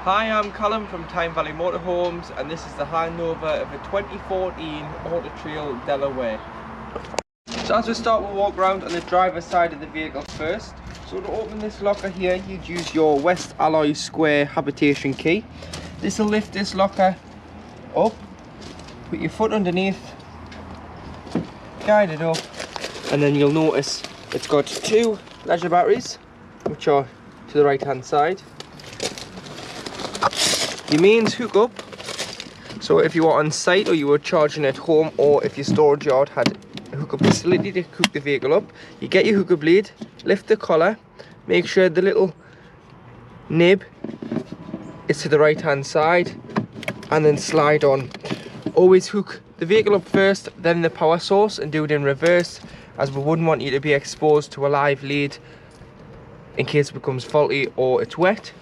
Hi, I'm Callum from Tyne Valley Motorhomes, and this is the handover of a 2014 Auto Trail Delaware. So as we start, we'll walk around on the driver's side of the vehicle first. So to open this locker here, you'd use your West Alloy Square habitation key. This will lift this locker up, put your foot underneath, guide it up, and then you'll notice it's got two leisure batteries, which are to the right hand side. Your mains hook up, so if you were on site or you were charging at home, or if your storage yard had a hookup facility to hook the vehicle up, you get your hookup lead, lift the collar, make sure the little nib is to the right hand side, and then slide on. Always hook the vehicle up first, then the power source, and do it in reverse, as we wouldn't want you to be exposed to a live lead in case it becomes faulty or it's wet.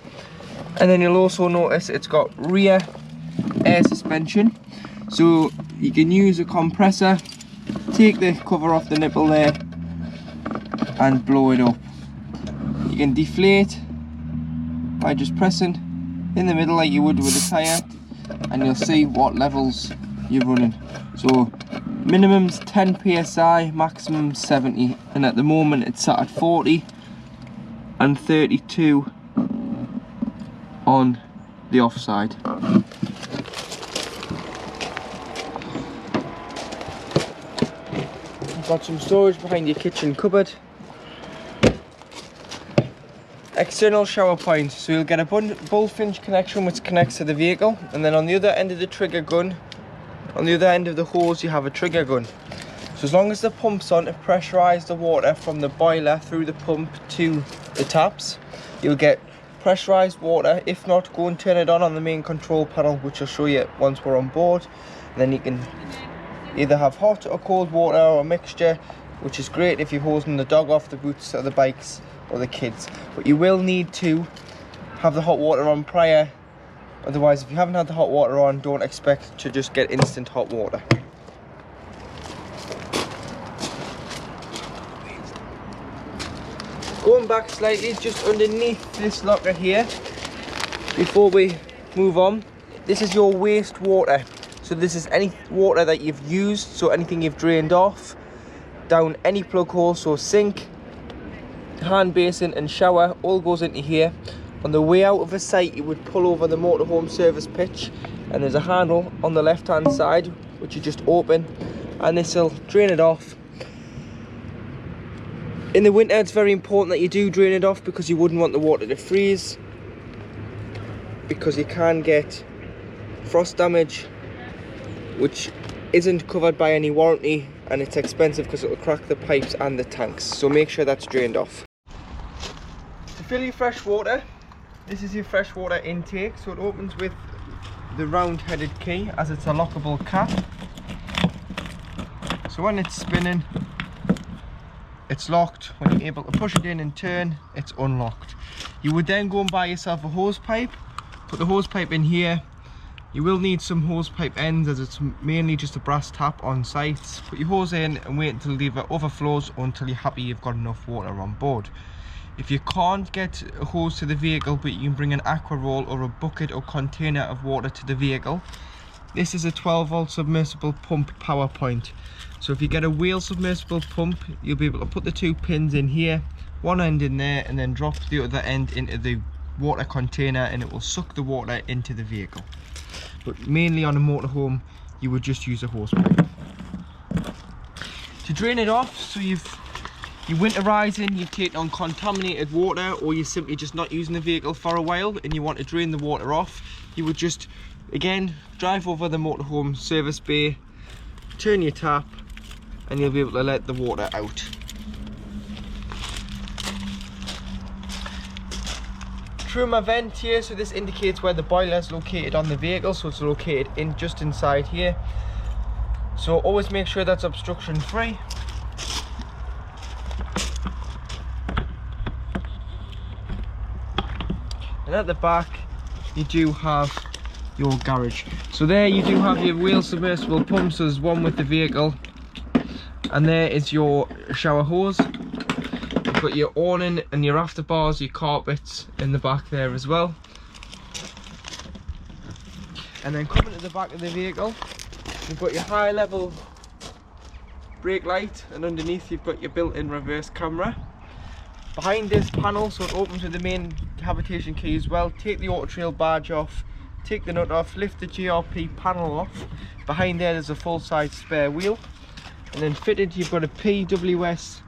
And then you'll also notice it's got rear air suspension, so you can use a compressor, take the cover off the nipple there and blow it up. You can deflate by just pressing in the middle like you would with a tyre, and you'll see what levels you're running. So minimum's 10 psi, maximum 70, and at the moment it's sat at 40 and 32 on the offside. You've got some storage behind your kitchen cupboard. External shower point, so you'll get a bullfinch connection which connects to the vehicle, and then on the other end of the trigger gun, on the other end of the hose, you have a trigger gun. So as long as the pump's on to pressurise the water from the boiler through the pump to the taps, you'll get pressurized water. If not, go and turn it on the main control panel, which I'll show you once we're on board. And then you can either have hot or cold water or a mixture, which is great if you're hosing the dog off the boots or the bikes or the kids. But you will need to have the hot water on prior, otherwise if you haven't had the hot water on, don't expect to just get instant hot water. Going back slightly, just underneath this locker here, before we move on, this is your waste water. So this is any water that you've used, so anything you've drained off, down any plug hole, so sink, hand basin and shower, all goes into here. On the way out of the site, you would pull over the motorhome service pitch, and there's a handle on the left hand side, which you just open, and this will drain it off. In the winter, it's very important that you do drain it off, because you wouldn't want the water to freeze, because you can get frost damage, which isn't covered by any warranty, and it's expensive because it will crack the pipes and the tanks. So make sure that's drained off. To fill your fresh water, this is your fresh water intake. So it opens with the round-headed key, as it's a lockable cap. So when it's spinning, it's locked. When you're able to push it in and turn, it's unlocked. You would then go and buy yourself a hose pipe, put the hose pipe in here. You will need some hose pipe ends, as it's mainly just a brass tap on site. Put your hose in and wait until the lever overflows, or until you're happy you've got enough water on board. If you can't get a hose to the vehicle, but you can bring an aqua roll or a bucket or container of water to the vehicle, this is a 12-volt submersible pump power point. So if you get a wheel submersible pump, you'll be able to put the two pins in here, one end in there, and then drop the other end into the water container, and it will suck the water into the vehicle. But mainly on a motorhome, you would just use a hose pipe. To drain it off, so you're winterizing, you've taken on contaminated water, or you're simply just not using the vehicle for a while and you want to drain the water off, you would just, again, drive over the motorhome service bay, turn your tap, and you'll be able to let the water out. Through my vent here, so this indicates where the boiler is located on the vehicle, so it's located just inside here. So always make sure that's obstruction free. And at the back, you do have your garage. So there you do have your wheel submersible pumps. So there's one with the vehicle, and there is your shower hose. You've got your awning and your after bars, your carpets in the back there as well. And then coming to the back of the vehicle, you've got your high level brake light, and underneath you've got your built-in reverse camera. Behind this panel, so it opens with the main habitation key as well, take the auto trail badge off, take the nut off, lift the GRP panel off. Behind there's a full-size spare wheel. And then fitted you've got a PWS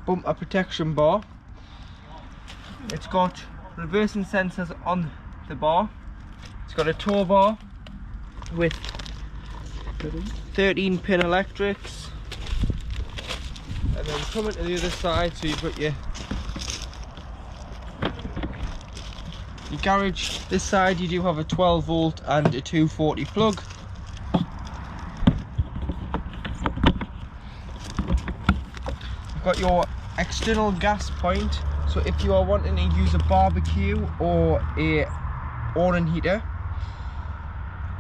bumper protection bar. It's got reversing sensors on the bar. It's got a tow bar with 13 pin electrics. And then coming to the other side, so you've got your garage. This side you do have a 12 volt and a 240 plug. You've got your external gas point, so if you are wanting to use a barbecue or a oven heater,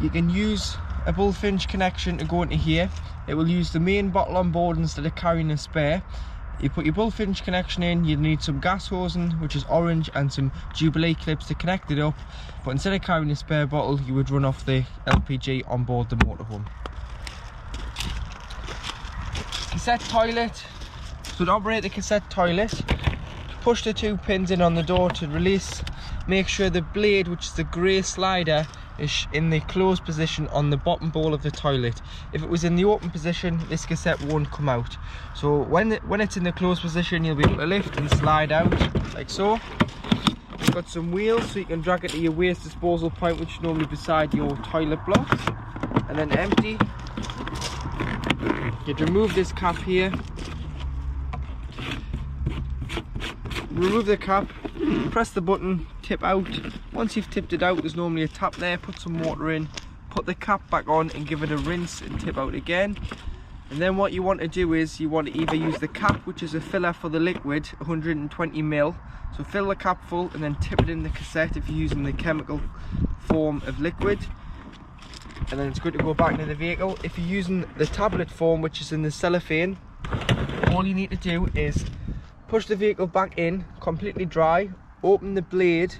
you can use a Bullfinch connection to go into here. It will use the main bottle on board instead of carrying a spare. You put your Bullfinch connection in, you need some gas hosing, which is orange, and some Jubilee clips to connect it up. But instead of carrying a spare bottle, you would run off the LPG on board the motorhome. Cassette toilet. So to operate the cassette toilet, push the 2 pins in on the door to release. Make sure the blade, which is the grey slider, is in the closed position on the bottom bowl of the toilet. If it was in the open position, this cassette won't come out. So when it's in the closed position, you'll be able to lift and slide out like so. You've got some wheels, so you can drag it to your waste disposal point, which is normally beside your toilet blocks, and then empty. You'd remove this cap here, remove the cap, press the button, tip out. Once you've tipped it out, there's normally a tap there, put some water in, put the cap back on and give it a rinse and tip out again. And then what you want to do is you want to either use the cap, which is a filler for the liquid, 120 ml. So fill the cap full and then tip it in the cassette if you're using the chemical form of liquid. And then it's good to go back into the vehicle. If you're using the tablet form, which is in the cellophane, all you need to do is push the vehicle back in, completely dry, open the blade,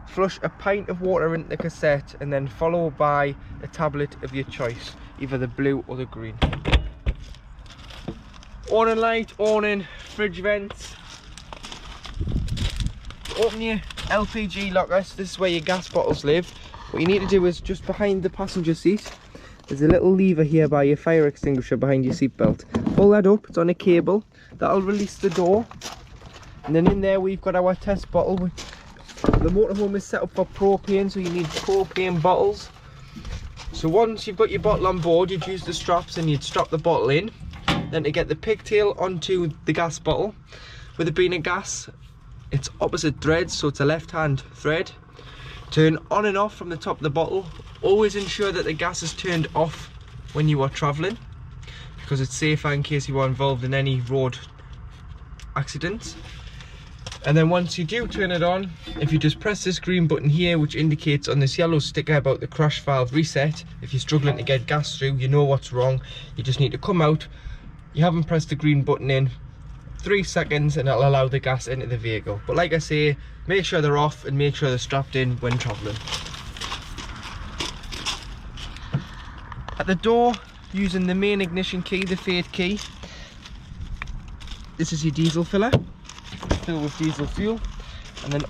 flush a pint of water into the cassette, and then follow by a tablet of your choice, either the blue or the green. Awning light, awning, fridge vents. Open your LPG locker, so this is where your gas bottles live. What you need to do is just behind the passenger seat, there's a little lever here by your fire extinguisher behind your seat belt. Pull that up, it's on a cable, that'll release the door. And then in there we've got our test bottle. The motorhome is set up for propane, so you need propane bottles. So once you've got your bottle on board, you'd use the straps and you'd strap the bottle in. Then to get the pigtail onto the gas bottle, with it being a gas, it's opposite threads, so it's a left-hand thread. Turn on and off from the top of the bottle. Always ensure that the gas is turned off when you are travelling, because it's safer in case you are involved in any road accidents. And then once you do turn it on, if you just press this green button here, which indicates on this yellow sticker about the crash valve reset, if you're struggling to get gas through, you know what's wrong, you just need to come out. You haven't pressed the green button in 3 seconds and it'll allow the gas into the vehicle. But like I say, make sure they're off and make sure they're strapped in when travelling. At the door, using the main ignition key, the fade key, this is your diesel filler. Fill with diesel fuel, and then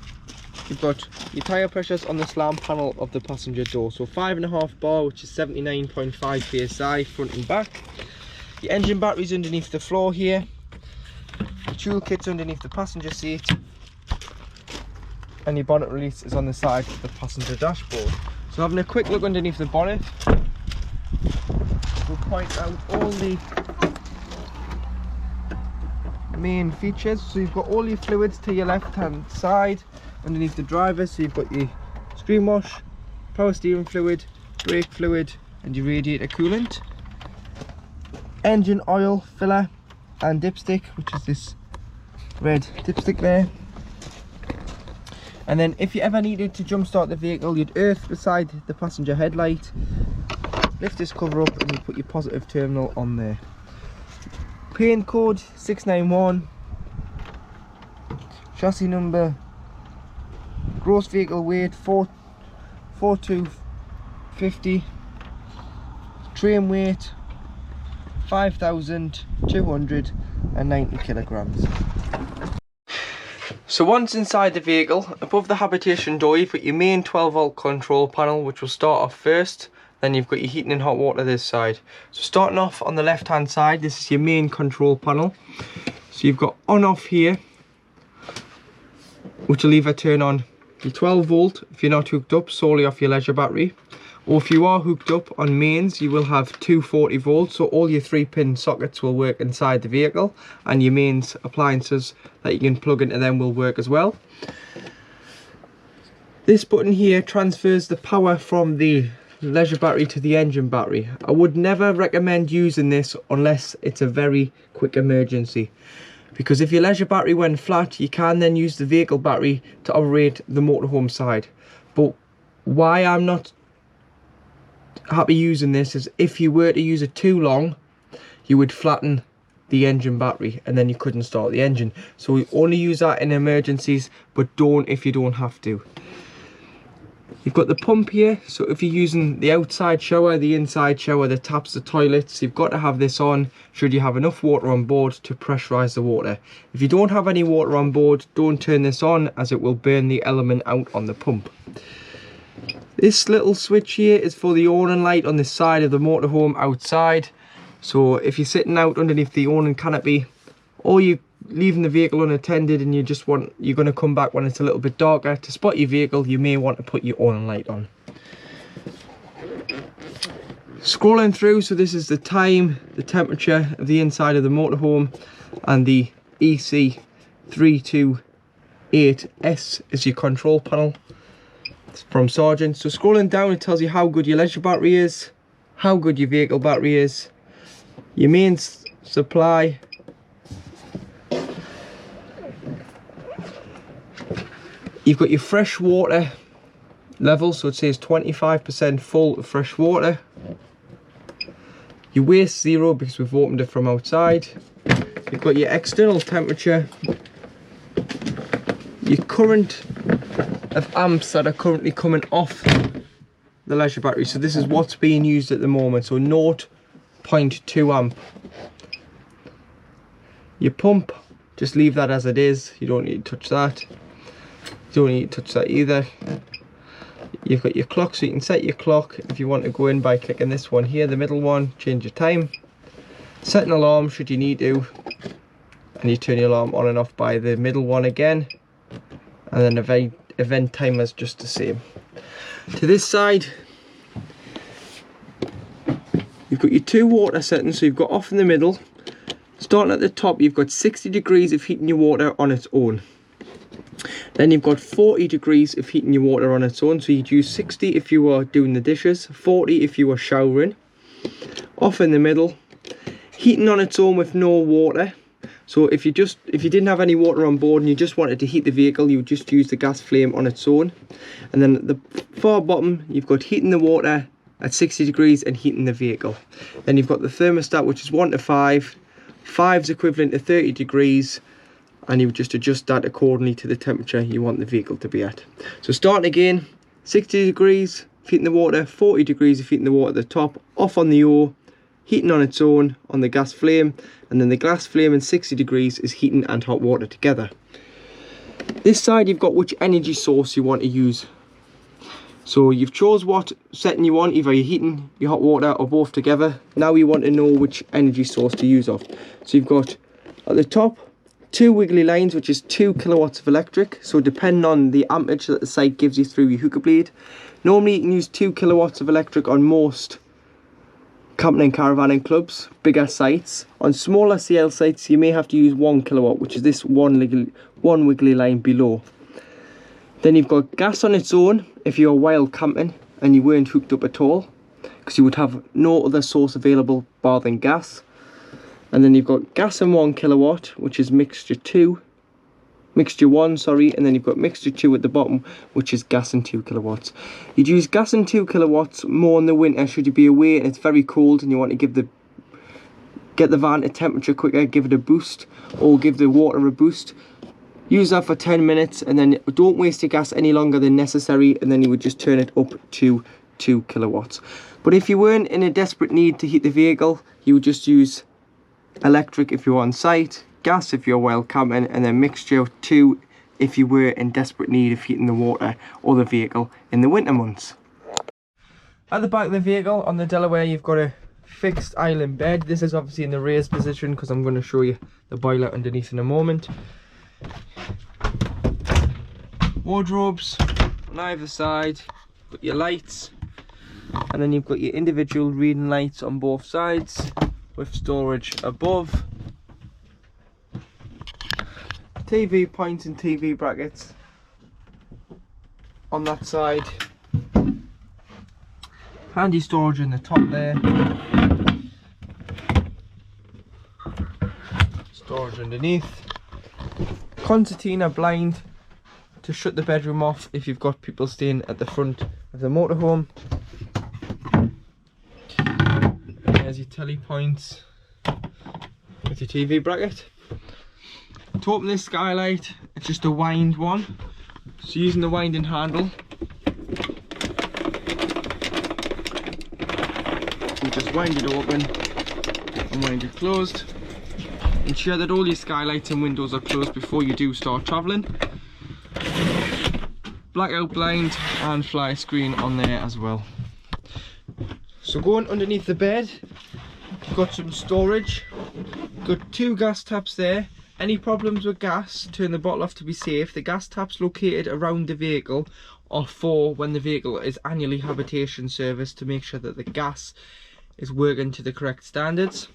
you've got your tyre pressures on the slam panel of the passenger door, so 5.5 bar, which is 79.5 psi front and back. Your engine batteries underneath the floor here, the tool kit's underneath the passenger seat, and your bonnet release is on the side of the passenger dashboard. So having a quick look underneath the bonnet, we'll point out all the main features. So you've got all your fluids to your left hand side underneath the driver, so you've got your screen wash, power steering fluid, brake fluid and your radiator coolant, engine oil filler and dipstick, which is this red dipstick there. And then if you ever needed to jump start the vehicle, you'd earth beside the passenger headlight, lift this cover up and you put your positive terminal on there. Paint code 691, chassis number, gross vehicle weight 425 50. Train weight 5,290 kilograms. So once inside the vehicle, above the habitation door, you've got your main 12-volt control panel, which will start off first. Then you've got your heating and hot water this side. So starting off on the left hand side, this is your main control panel. So you've got on off here, which will either turn on your 12 volt if you're not hooked up solely off your leisure battery, or if you are hooked up on mains, you will have 240 volts, so all your 3-pin sockets will work inside the vehicle, and your mains appliances that you can plug into them will work as well. This button here transfers the power from the leisure battery to the engine battery. I would never recommend using this unless it's a very quick emergency, because if your leisure battery went flat, you can then use the vehicle battery to operate the motorhome side. But why I'm not happy using this is if you were to use it too long, you would flatten the engine battery and then you couldn't start the engine. So we only use that in emergencies, but don't if you don't have to. You've got the pump here, so if you're using the outside shower, the inside shower, the taps, the toilets, you've got to have this on should you have enough water on board to pressurize the water. If you don't have any water on board, don't turn this on, as it will burn the element out on the pump. This little switch here is for the awning light on the side of the motorhome outside. So if you're sitting out underneath the awning canopy, or you're leaving the vehicle unattended and you're going to come back when it's a little bit darker to spot your vehicle, you may want to put your awning light on. Scrolling through, so this is the time, the temperature of the inside of the motorhome, and the EC328S is your control panel. It's from Sargent. So scrolling down, it tells you how good your leisure battery is, how good your vehicle battery is, your mains supply, you've got your fresh water level, so it says 25% full of fresh water, your waste 0 because we've opened it from outside, you've got your external temperature, your current of amps that are currently coming off the leisure battery. So this is what's being used at the moment, so 0.2 amp. Your pump, just leave that as it is, you don't need to touch that. You don't need to touch that either. You've got your clock, so you can set your clock if you want to go in by clicking this one here, the middle one, change your time. Set an alarm should you need to, and you turn your alarm on and off by the middle one again, and then event timers just the same. To this side, you've got your 2 water settings, so you've got off in the middle. Starting at the top, you've got 60 degrees of heating your water on its own. Then you've got 40 degrees of heating your water on its own, so you'd use 60 if you were doing the dishes, 40 if you were showering. Off in the middle, heating on its own with no water. So if you didn't have any water on board and you just wanted to heat the vehicle, you would just use the gas flame on its own. And then at the far bottom, you've got heating the water at 60 degrees and heating the vehicle. Then you've got the thermostat, which is 1 to 5. 5 is equivalent to 30 degrees, and you would just adjust that accordingly to the temperature you want the vehicle to be at. So starting again, 60 degrees of heating the water, 40 degrees of heating the water at the top, off on the O, heating on its own on the gas flame, and then the gas flame and 60 degrees is heating and hot water together. This side you've got which energy source you want to use. So you've chose what setting you want, either your heating, your hot water, or both together. Now you want to know which energy source to use off. So you've got at the top 2 wiggly lines, which is 2 kilowatts of electric. So depending on the amperage that the site gives you through your hooker blade, normally you can use 2 kilowatts of electric on most camping and caravanning clubs, bigger sites. On smaller CL sites, you may have to use 1 kilowatt, which is this one wiggly line below. Then you've got gas on its own if you're wild camping and you weren't hooked up at all, because you would have no other source available bar than gas. And then you've got gas and 1 kilowatt, which is mixture 1, sorry, and then you've got mixture 2 at the bottom, which is gas and 2 kilowatts. You'd use gas and 2 kilowatts more in the winter should you be away and it's very cold and you want to get the van to temperature quicker, give it a boost, or give the water a boost. Use that for 10 minutes and then don't waste your gas any longer than necessary, and then you would just turn it up to 2 kilowatts. But if you weren't in a desperate need to heat the vehicle, you would just use electric if you're on site, gas if you're while camping, and then mixture of 2 if you were in desperate need of heating the water or the vehicle in the winter months. At the back of the vehicle on the Delaware, you've got a fixed island bed. This is obviously in the raised position because I'm going to show you the boiler underneath in a moment. Wardrobes on either side, got your lights, and then you've got your individual reading lights on both sides with storage above. TV points and TV brackets on that side. Handy storage in the top there. Storage underneath. Concertina blind to shut the bedroom off if you've got people staying at the front of the motorhome. There's your telly points with your TV bracket. To open this skylight, it's just a wind one. So using the winding handle, you just wind it open and wind it closed. Ensure that all your skylights and windows are closed before you do start travelling. Blackout blind and fly screen on there as well. So going underneath the bed, you've got some storage. Got 2 gas taps there. Any problems with gas, turn the bottle off to be safe. The gas taps located around the vehicle are for when the vehicle is annually habitation serviced to make sure that the gas is working to the correct standards.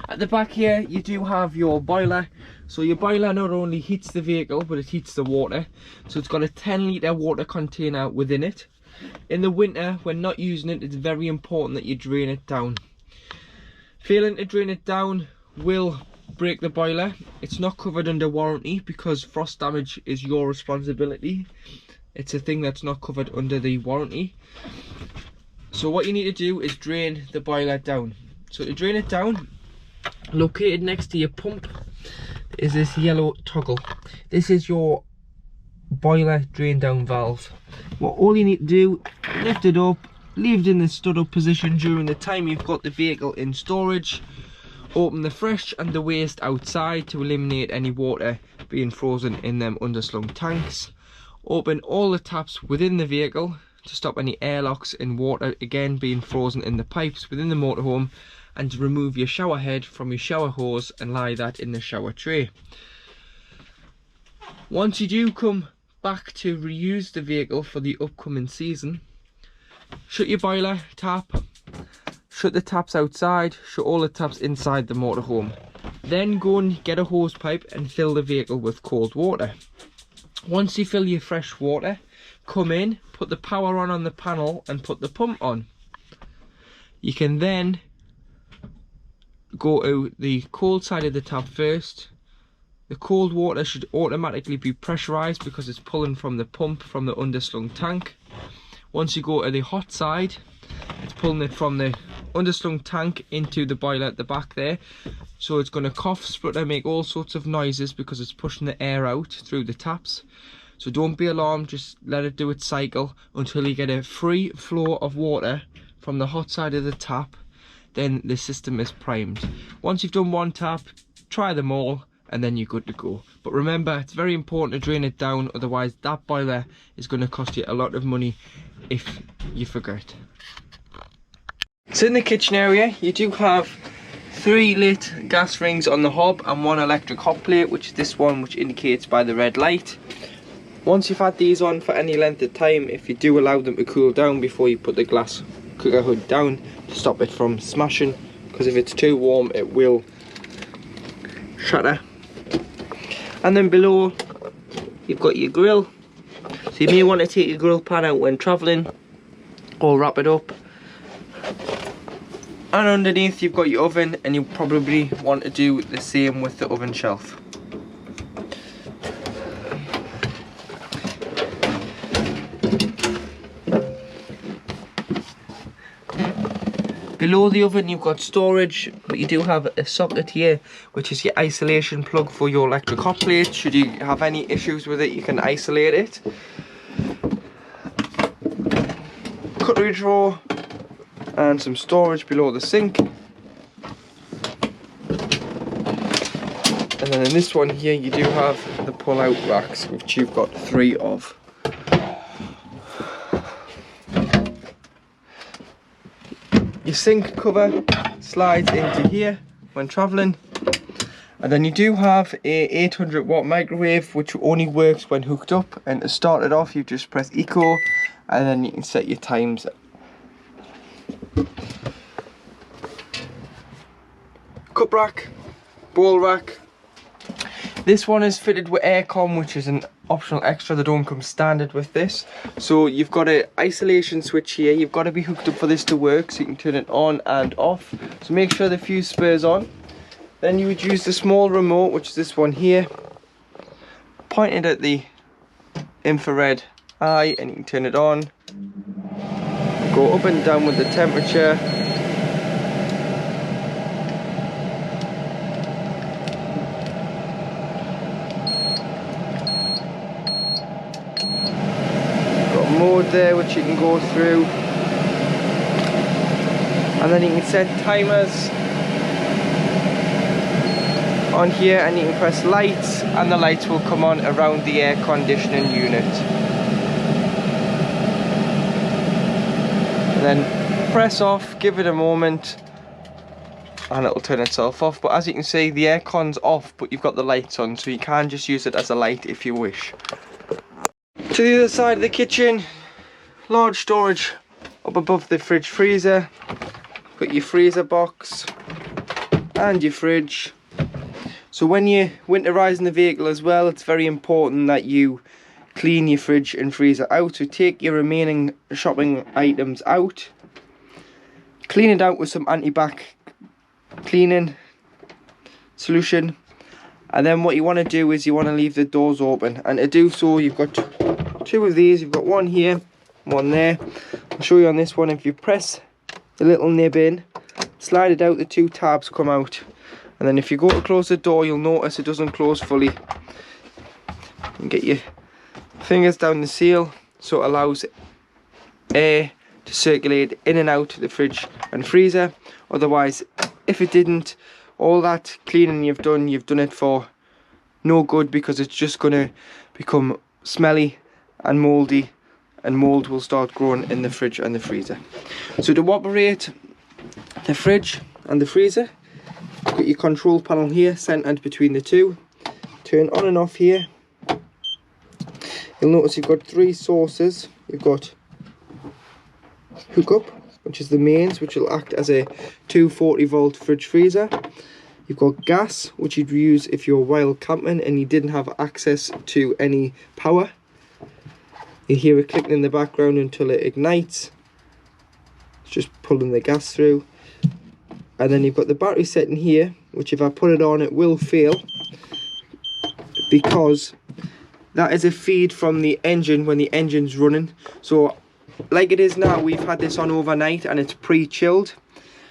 At the back here you do have your boiler. So your boiler not only heats the vehicle but it heats the water. So it's got a 10-litre water container within it. In the winter when not using it, it's very important that you drain it down. Failing to drain it down will break the boiler. It's not covered under warranty because frost damage is your responsibility. It's a thing that's not covered under the warranty. So what you need to do is drain the boiler down. So to drain it down, located next to your pump is this yellow toggle. This is your boiler drain down valve. What all you need to do, lift it up, leave it in the stood up position during the time you've got the vehicle in storage. Open the fresh and the waste outside to eliminate any water being frozen in them underslung tanks. Open all the taps within the vehicle to stop any airlocks and water again being frozen in the pipes within the motorhome, and to remove your shower head from your shower hose and lie that in the shower tray. Once you do come back to reuse the vehicle for the upcoming season, shut your boiler tap, shut the taps outside, shut all the taps inside the motorhome. Then go and get a hose pipe and fill the vehicle with cold water. Once you fill your fresh water, come in, put the power on the panel and put the pump on. You can then go to the cold side of the tap first. The cold water should automatically be pressurized because it's pulling from the pump from the underslung tank. Once you go to the hot side, it's pulling it from the underslung tank into the boiler at the back there. So it's going to cough, splutter, make all sorts of noises because it's pushing the air out through the taps. So don't be alarmed, just let it do its cycle until you get a free flow of water from the hot side of the tap. Then the system is primed. Once you've done one tap, try them all and then you're good to go. But remember, it's very important to drain it down, otherwise that boiler is going to cost you a lot of money if you forget. So in the kitchen area you do have 3 lit gas rings on the hob and 1 electric hot plate, which is this one, which indicates by the red light. Once you've had these on for any length of time, if you do allow them to cool down before you put the glass cooker hood down to stop it from smashing, because if it's too warm it will shatter. And then below you've got your grill, so you may want to take your grill pan out when travelling or wrap it up. And underneath you've got your oven, and you probably want to do the same with the oven shelf. Below the oven you've got storage, but you do have a socket here which is your isolation plug for your electric hot plate. Should you have any issues with it, you can isolate it. cutlery drawer and some storage below the sink. And then in this one here you do have the pull out racks, which you've got 3 of. Your sink cover slides into here when travelling. And then you do have a 800 watt microwave, which only works when hooked up. And to start it off, you just press eco, and then you can set your times. Cup rack, bowl rack. This one is fitted with aircon, which is an optional extra. They don't come standard with this. So you've got an isolation switch here. You've got to be hooked up for this to work, so you can turn it on and off. So make sure the fuse spurs on. Then you would use the small remote, which is this one here, pointed at the infrared eye, and you can turn it on. Go up and down with the temperature. Got mode there which you can go through, and then you can set timers on here, and you can press lights, and the lights will come on around the air conditioning unit. And then press off, give it a moment, and it'll turn itself off. But as you can see, the aircon's off, but you've got the lights on, so you can just use it as a light if you wish. To the other side of the kitchen, large storage up above the fridge freezer. Got your freezer box and your fridge. So when you're winterizing the vehicle as well, it's very important that you clean your fridge and freezer out. So take your remaining shopping items out, clean it out with some anti-bac cleaning solution, and then what you want to do is you want to leave the doors open. And to do so, you've got 2 of these. You've got one here, one there. I'll show you on this one. If you press the little nib in, slide it out, the 2 tabs come out. And then if you go to close the door, you'll notice it doesn't close fully. You get your fingers down the seal, so it allows air to circulate in and out the fridge and freezer. Otherwise, if it didn't, all that cleaning you've done it for no good, because it's just going to become smelly and mouldy, and mould will start growing in the fridge and the freezer. So to operate the fridge and the freezer, got your control panel here centered between the 2. Turn on and off here. You'll notice you've got 3 sources. You've got hookup, which is the mains, which will act as a 240 volt fridge freezer. You've got gas, which you'd use if you're wild camping and you didn't have access to any power. You hear it clicking in the background until it ignites. It's just pulling the gas through. And then you've got the battery setting here, which if I put it on, it will fail, because that is a feed from the engine when the engine's running. So like it is now, we've had this on overnight and it's pre-chilled.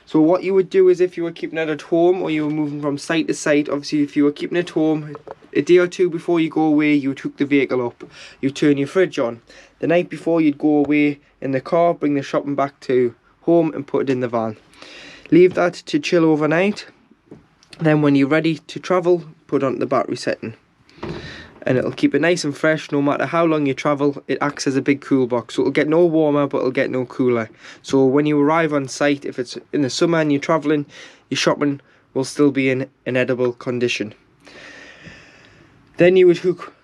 So what you would do is, if you were keeping it at home or you were moving from site to site, obviously if you were keeping it home, a day or 2 before you go away, you would hook the vehicle up, you turn your fridge on. The night before, you'd go away in the car, bring the shopping back to home and put it in the van. Leave that to chill overnight. Then when you're ready to travel, put on the battery setting. And it'll keep it nice and fresh no matter how long you travel. It acts as a big cool box, so it'll get no warmer but it'll get no cooler. So when you arrive on site, if it's in the summer and you're traveling, your shopping will still be in an edible condition. Then you would hook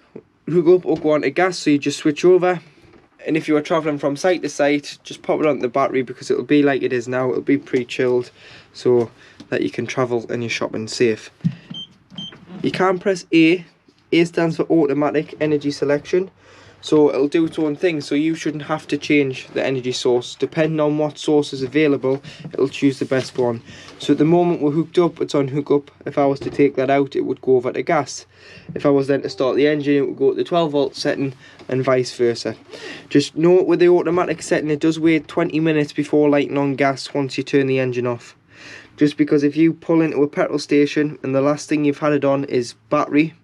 up or go on to gas, so you just switch over. And if you are traveling from site to site, just pop it on the battery, because it'll be like it is now. It'll be pre-chilled, so that you can travel and you're shopping safe. You can press A. A stands for automatic energy selection, so it'll do its own thing. So you shouldn't have to change the energy source. Depending on what source is available, it'll choose the best one. So at the moment we're hooked up, it's on hookup. If I was to take that out, it would go over to gas. If I was then to start the engine, it would go to the 12 volt setting, and vice versa. Just note with the automatic setting, it does wait 20 minutes before lighting on gas once you turn the engine off. Just because if you pull into a petrol station and the last thing you've had it on is battery,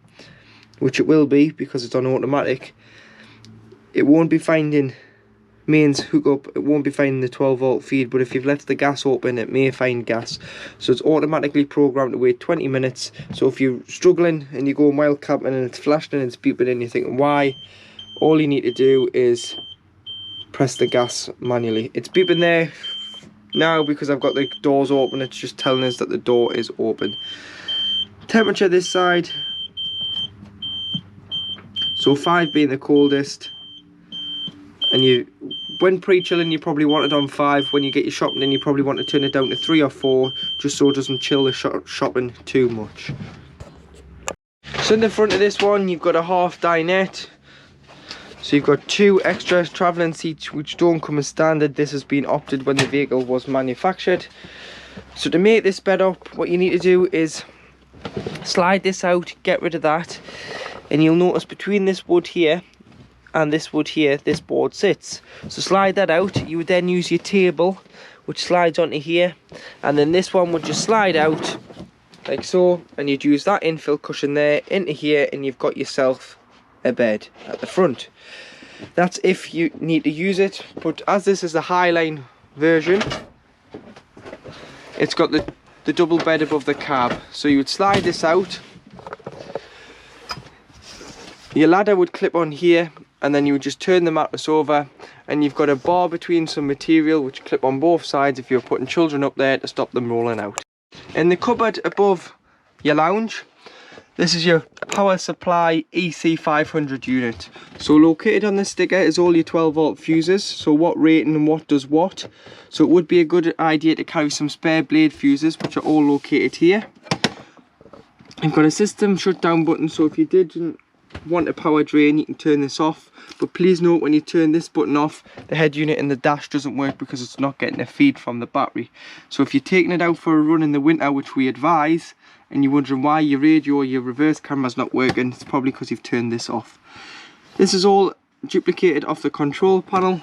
which it will be because it's on automatic, it won't be finding mains hook up, it won't be finding the 12 volt feed, but if you've left the gas open, it may find gas. So it's automatically programmed to wait 20 minutes. So if you're struggling and you're going wild camping and it's flashing and it's beeping and you're thinking why, all you need to do is press the gas manually. It's beeping there now because I've got the doors open. It's just telling us that the door is open. Temperature this side, so 5 being the coldest, and when pre-chilling you probably want it on 5. When you get your shopping in, you probably want to turn it down to 3 or 4, just so it doesn't chill the shopping too much. So in the front of this one you've got a half dinette. So you've got 2 extra travelling seats which don't come as standard. This has been opted when the vehicle was manufactured. So to make this bed up, what you need to do is slide this out, get rid of that, and you'll notice between this wood here and this wood here, this board sits. So slide that out. You would then use your table, which slides onto here, and then this one would just slide out like so, and you'd use that infill cushion there into here, and you've got yourself a bed at the front. That's if you need to use it, but as this is the Highline version, it's got the double bed above the cab. So you would slide this out, your ladder would clip on here, and then you would just turn the mattress over, and you've got a bar between some material which clip on both sides if you're putting children up there to stop them rolling out. In the cupboard above your lounge, this is your power supply EC500 unit. So located on the sticker is all your 12 volt fuses, so what rating and what does what. So it would be a good idea to carry some spare blade fuses, which are all located here. You've got a system shutdown button, so if you didn't want a power drain you can turn this off, but please note when you turn this button off, the head unit in the dash doesn't work because it's not getting a feed from the battery. So if you're taking it out for a run in the winter, which we advise, and you're wondering why your radio or your reverse camera's not working, it's probably because you've turned this off. This is all duplicated off the control panel.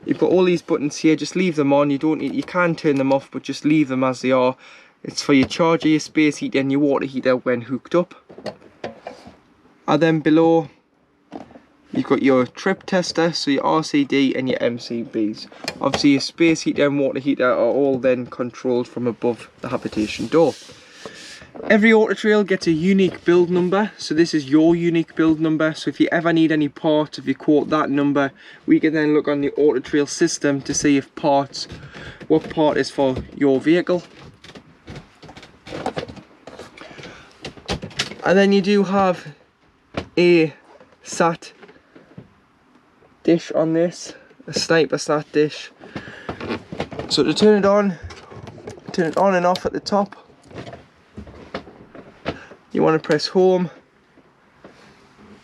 You've got all these buttons here, just leave them on. You can turn them off, but just leave them as they are. It's for your charger, your space heater and your water heater when hooked up. And then below you've got your trip tester, so your RCD and your MCBs. Obviously your space heater and water heater are all then controlled from above the habitation door. Every auto trail gets a unique build number, so this is your unique build number. So if you ever need any parts, if you quote that number, we can then look on the auto trail system to see if what part is for your vehicle. And then you do have a sat dish on this, a sniper sat dish. So to turn it on and off at the top, you want to press home,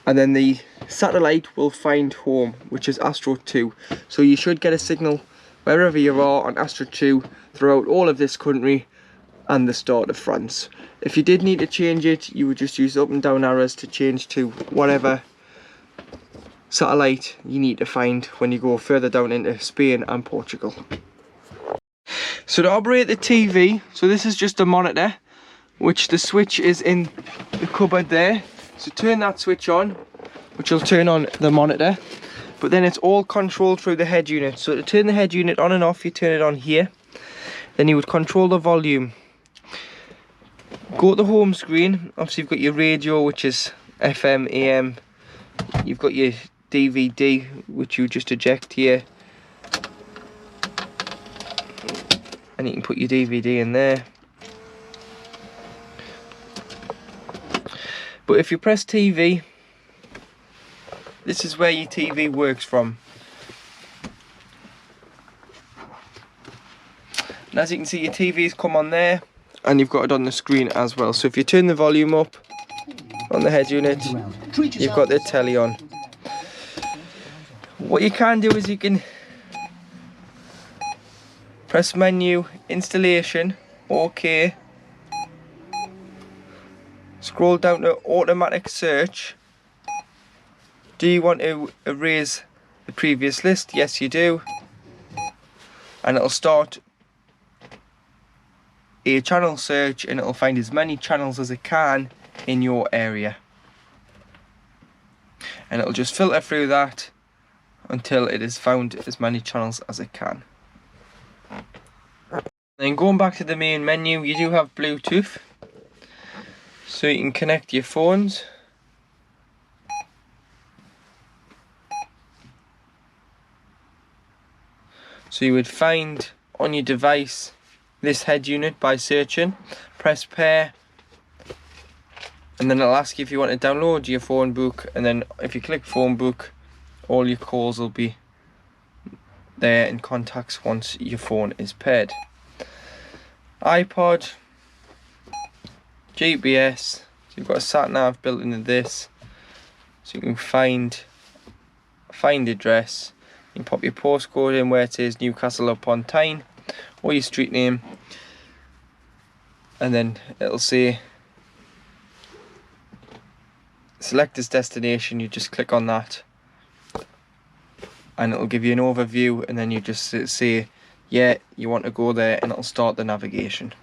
and then the satellite will find home, which is Astro 2. So you should get a signal wherever you are on Astro 2 throughout all of this country and the start of France. If you did need to change it, you would just use up and down arrows to change to whatever satellite you need to find when you go further down into Spain and Portugal. So to operate the TV, so this is just a monitor, which the switch is in the cupboard there. So turn that switch on, which will turn on the monitor, but then it's all controlled through the head unit. So to turn the head unit on and off, you turn it on here. Then you would control the volume. Go to the home screen. Obviously you've got your radio, which is FM, AM. You've got your DVD, which you just eject here, and you can put your DVD in there. But if you press TV, this is where your TV works from. And as you can see, your TV's come on there, and you've got it on the screen as well. So if you turn the volume up on the head unit, you've got the telly on. What you can do is you can press menu, installation, OK, scroll down to automatic search. Do you want to erase the previous list? Yes you do. And it'll start a channel search, and it'll find as many channels as it can in your area, and it'll just filter through that until it has found as many channels as it can. Then going back to the main menu, you do have Bluetooth, so you can connect your phones. So you would find on your device this head unit by searching, press pair, and then it'll ask you if you want to download your phone book, and then if you click phone book, all your calls will be there in contacts once your phone is paired. iPod, GPS, so you've got a sat nav built into this, so you can find address. You can pop your postcode in where it says Newcastle upon Tyne, or your street name, and then it'll say select this destination. You just click on that and it'll give you an overview, and then you just say yeah, you want to go there, and it'll start the navigation.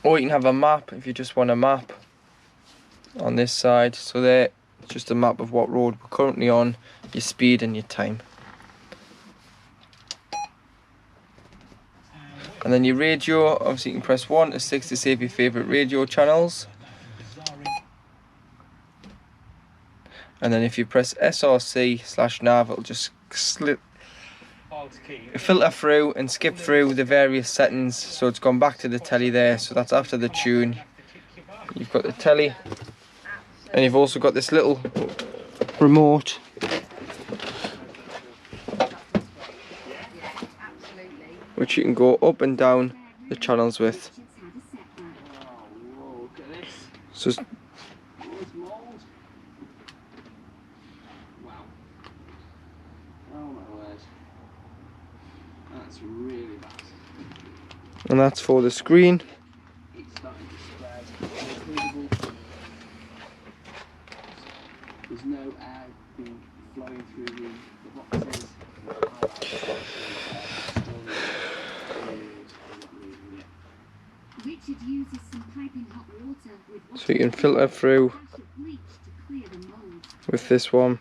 Or you can have a map if you just want a map on this side. So there, it's just a map of what road we're currently on, your speed and your time. And then your radio, obviously you can press 1 to 6 to save your favourite radio channels. And then if you press SRC/nav, it'll just filter through and skip through the various settings. So it's gone back to the telly there, so that's after the tune. You've got the telly, and you've also got this little remote which you can go up and down the channels with. So and that's for the screen. There's no air being flowing through the boxes. Richard uses some piping hot water with So you can filter through with this one.